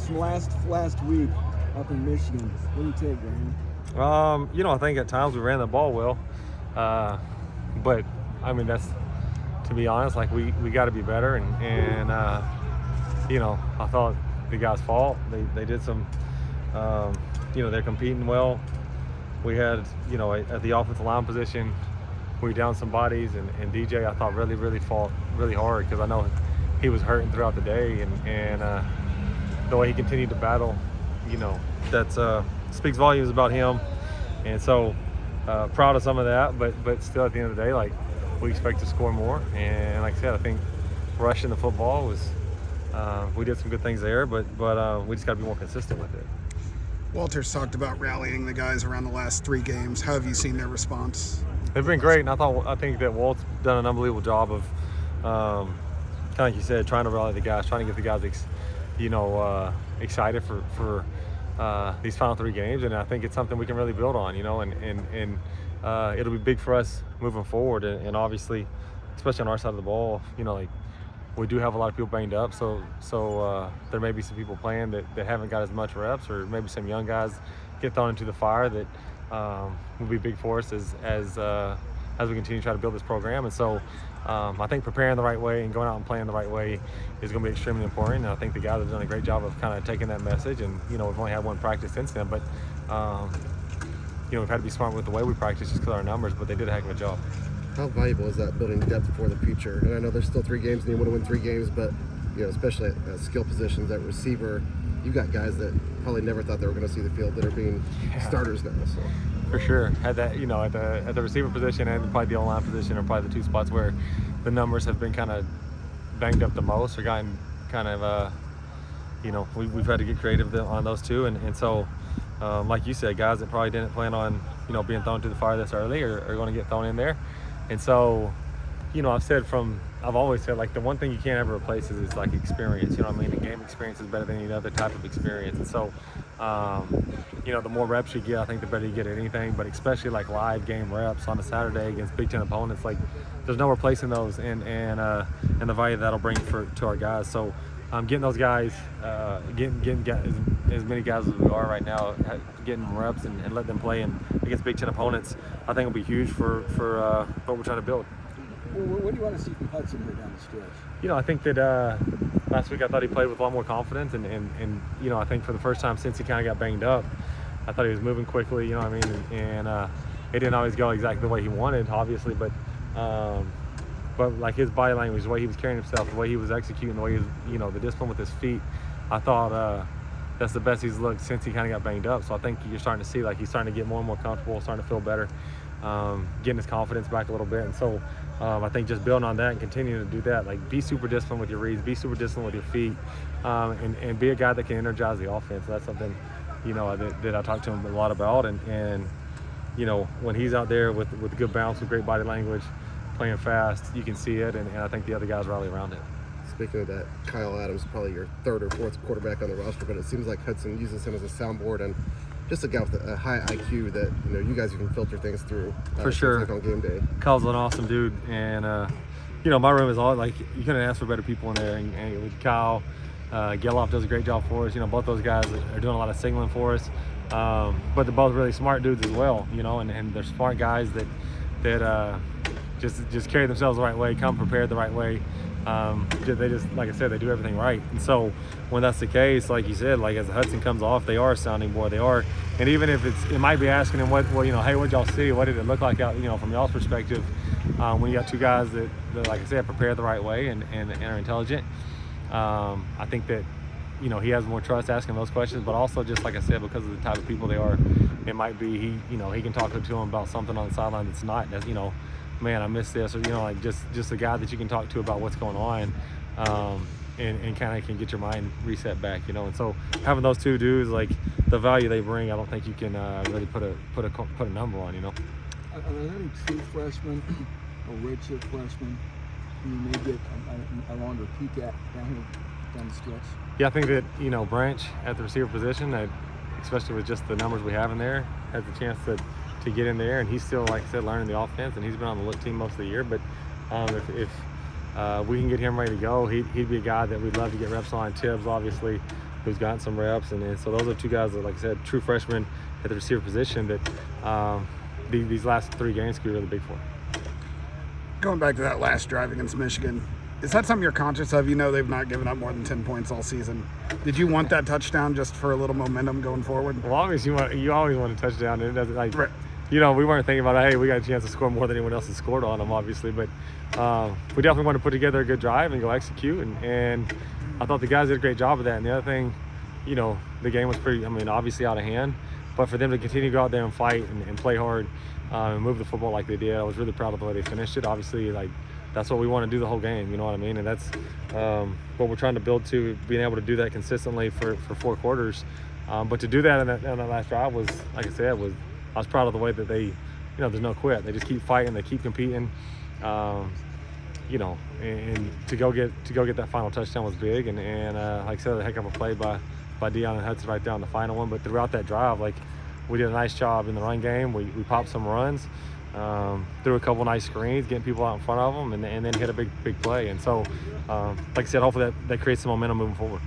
from last week up in Michigan. What do you take, Graham? I think at times we ran the ball well, but I mean that's, to be honest, like we got to be better, and I thought the guys' fault. They did some, they're competing well. We had, at the offensive line position, we downed some bodies, and DJ I thought really fought really hard because I know he was hurting throughout the day, and the way he continued to battle, that speaks volumes about him. And so proud of some of that, but still at the end of the day, like, we expect to score more. And like I said, I think rushing the football was, we did some good things there, but we just got to be more consistent with it. Walter's talked about rallying the guys around the last 3 games. How have you seen their response? They've been great, and I think that Walt's done an unbelievable job of, kind of like you said, trying to rally the guys, trying to get the guys, excited for these final 3 games, and I think it's something we can really build on, and it'll be big for us moving forward, and obviously, especially on our side of the ball, we do have a lot of people banged up, so there may be some people playing that haven't got as much reps, or maybe some young guys get thrown into the fire that will be big for us as we continue to try to build this program. And so I think preparing the right way and going out and playing the right way is going to be extremely important. And I think the guys have done a great job of kind of taking that message. And we've only had 1 practice since then, but we've had to be smart with the way we practice just because of our numbers. But they did a heck of a job. How valuable is that building depth for the future? And I know there's still 3 games and you want to win 3 games, but especially at skill positions, at receiver, you've got guys that probably never thought they were going to see the field that are being starters now. So. For sure, at that, at the receiver position and probably the O-line position are probably the 2 spots where the numbers have been kind of banged up the most, or gotten kind of, we've had to get creative on those 2, and so, like you said, guys that probably didn't plan on, being thrown to the fire this early are going to get thrown in there, and so, I've always said, like, the one thing you can't ever replace is like experience. The game experience is better than any other type of experience. And so, the more reps you get, I think the better you get at anything, but especially like live game reps on a Saturday against Big Ten opponents, like, there's no replacing those, and the value that'll bring to our guys. So, getting those guys, getting as many guys as we are right now, getting reps and let them play against Big Ten opponents, I think will be huge for what we're trying to build. Well, what do you want to see from Hudson here down the stretch? I think that last week I thought he played with a lot more confidence, and I think for the first time since he kind of got banged up, I thought he was moving quickly, and it didn't always go exactly the way he wanted, obviously, but like his body language, the way he was carrying himself, the way he was executing, the way he was, the discipline with his feet, I thought that's the best he's looked since he kind of got banged up. So I think you're starting to see, like, he's starting to get more and more comfortable, starting to feel better, getting his confidence back a little bit. And so I think just building on that and continuing to do that, like, be super disciplined with your reads, be super disciplined with your feet, and be a guy that can energize the offense. So that's something, that I talk to him a lot about. And when he's out there with good bounce, with great body language, playing fast, you can see it, and I think the other guys rally around it. Speaking of that, Kyle Adams, probably your 3rd or 4th quarterback on the roster, but it seems like Hudson uses him as a soundboard and just a guy with a high IQ that you guys can filter things through. For sure. Like on game day. Kyle's an awesome dude, and my room is all, like, you couldn't ask for better people in there. And with Kyle, Geloff does a great job for us. Both those guys are doing a lot of signaling for us. But they're both really smart dudes as well. And they're smart guys that just carry themselves the right way, come prepared the right way. They just, like I said, they do everything right. And so when that's the case, like you said, like, as Hudson comes off, they are a sounding board. They are, and even if it might be asking him, hey, what'd y'all see? What did it look like out, from y'all's perspective? When you got 2 guys that, like I said, prepare the right way and are intelligent, I think that, he has more trust asking those questions, but also, just like I said, because of the type of people they are, it might be he can talk to them about something on the sideline that's not, man, I missed this, or like just a guy that you can talk to about what's going on, and kind of can get your mind reset back, And so having those 2 dudes, like, the value they bring, I don't think you can really put a number on, Are there any true freshmen or redshirt freshmen who may get a longer peek at down the stretch? Yeah, I think that Branch at the receiver position, especially with just the numbers we have in there, has a chance to get in there, and he's still, like I said, learning the offense, and he's been on the look team most of the year. But if we can get him ready to go, he'd be a guy that we'd love to get reps on. Tibbs, obviously, who's gotten some reps, and so those are two guys that, like I said, true freshmen at the receiver position that these last 3 games could be really big for. Going back to that last drive against Michigan, is that something you're conscious of? You know they've not given up more than 10 points all season. Did you want that touchdown just for a little momentum going forward? As long as you always want a touchdown, and it doesn't like. Right. You know, we weren't thinking about, hey, we got a chance to score more than anyone else has scored on them, obviously. But we definitely want to put together a good drive and go execute. And I thought the guys did a great job of that. And the other thing, you know, the game was pretty, obviously out of hand. But for them to continue to go out there and fight and play hard and move the football like they did, I was really proud of the way they finished it. Obviously, like, that's what we want to do the whole game, you know what I mean? And that's what we're trying to build to, being able to do that consistently for 4 quarters. But to do that in that last drive was, like I said, I was proud of the way that they, you know, there's no quit. They just keep fighting, they keep competing, you know, and to go get that final touchdown was big. And like I said, a heck of a play by Deion and Hudson right there on the final one. But throughout that drive, like, we did a nice job in the run game. We popped some runs, threw a couple nice screens, getting people out in front of them, and then hit a big play. And so, like I said, hopefully that creates some momentum moving forward.